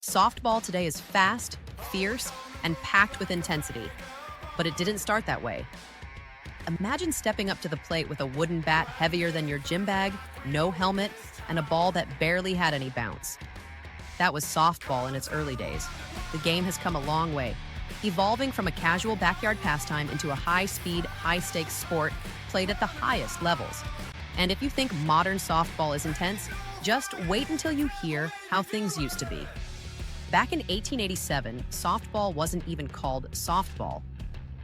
Softball today is fast, fierce, and packed with intensity. But it didn't start that way. Imagine stepping up to the plate with a wooden bat heavier than your gym bag, no helmet, and a ball that barely had any bounce. That was softball in its early days. The game has come a long way, evolving from a casual backyard pastime into a high-speed, high-stakes sport played at the highest levels. And if you think modern softball is intense, just wait until you hear how things used to be. Back in 1887, softball wasn't even called softball.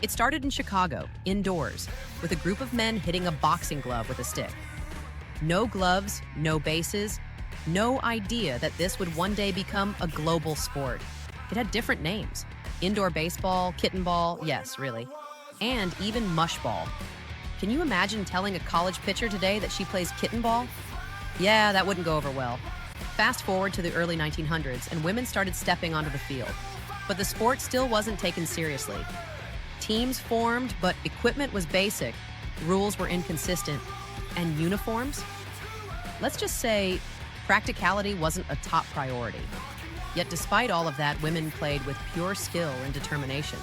It started in Chicago, indoors, with a group of men hitting a boxing glove with a stick. No gloves, no bases, no idea that this would one day become a global sport. It had different names: indoor baseball, kitten ball, yes, really, and even mush ball. Can you imagine telling a college pitcher today that she plays kitten ball? Yeah, that wouldn't go over well. Fast forward to the early 1900s, and women started stepping onto the field. But the sport still wasn't taken seriously. Teams formed, but equipment was basic, rules were inconsistent, and uniforms? Let's just say practicality wasn't a top priority. Yet despite all of that, women played with pure skill and determination.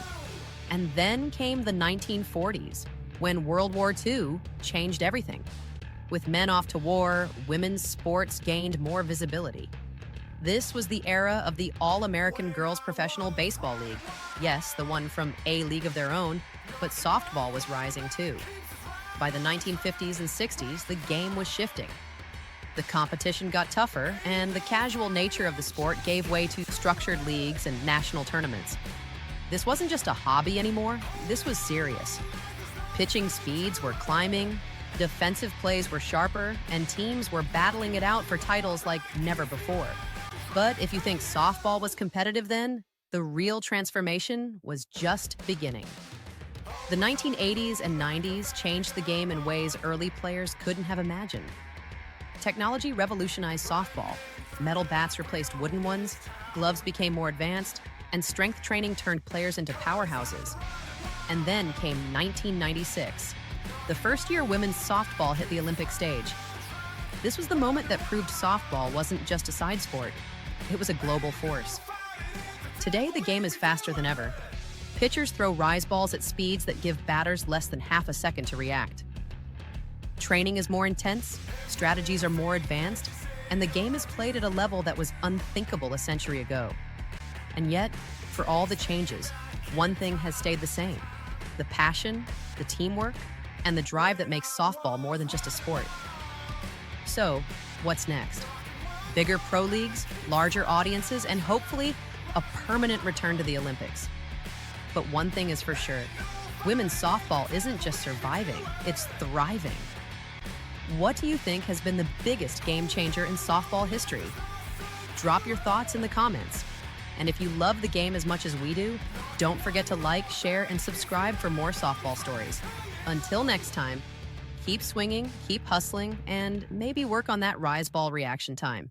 And then came the 1940s, when World War II changed everything. With men off to war, women's sports gained more visibility. This was the era of the All-American Girls Professional Baseball League. Yes, the one from a league of their own, but softball was rising too. By the 1950s and 60s, the game was shifting. The competition got tougher, and the casual nature of the sport gave way to structured leagues and national tournaments. This wasn't just a hobby anymore, this was serious. Pitching speeds were climbing, defensive plays were sharper, and teams were battling it out for titles like never before. But if you think softball was competitive then, the real transformation was just beginning. The 1980s and 90s changed the game in ways early players couldn't have imagined. Technology revolutionized softball. Metal bats replaced wooden ones, gloves became more advanced, and strength training turned players into powerhouses. And then came 1996, the first year women's softball hit the Olympic stage. This was the moment that proved softball wasn't just a side sport, it was a global force. Today, the game is faster than ever. Pitchers throw rise balls at speeds that give batters less than half a second to react. Training is more intense, strategies are more advanced, and the game is played at a level that was unthinkable a century ago. And yet, for all the changes, one thing has stayed the same: the passion, the teamwork, and the drive that makes softball more than just a sport. So, what's next? Bigger pro leagues, larger audiences, and hopefully a permanent return to the Olympics. But one thing is for sure, women's softball isn't just surviving, it's thriving. What do you think has been the biggest game changer in softball history? Drop your thoughts in the comments. And if you love the game as much as we do, don't forget to like, share, and subscribe for more softball stories. Until next time, keep swinging, keep hustling, and maybe work on that rise ball reaction time.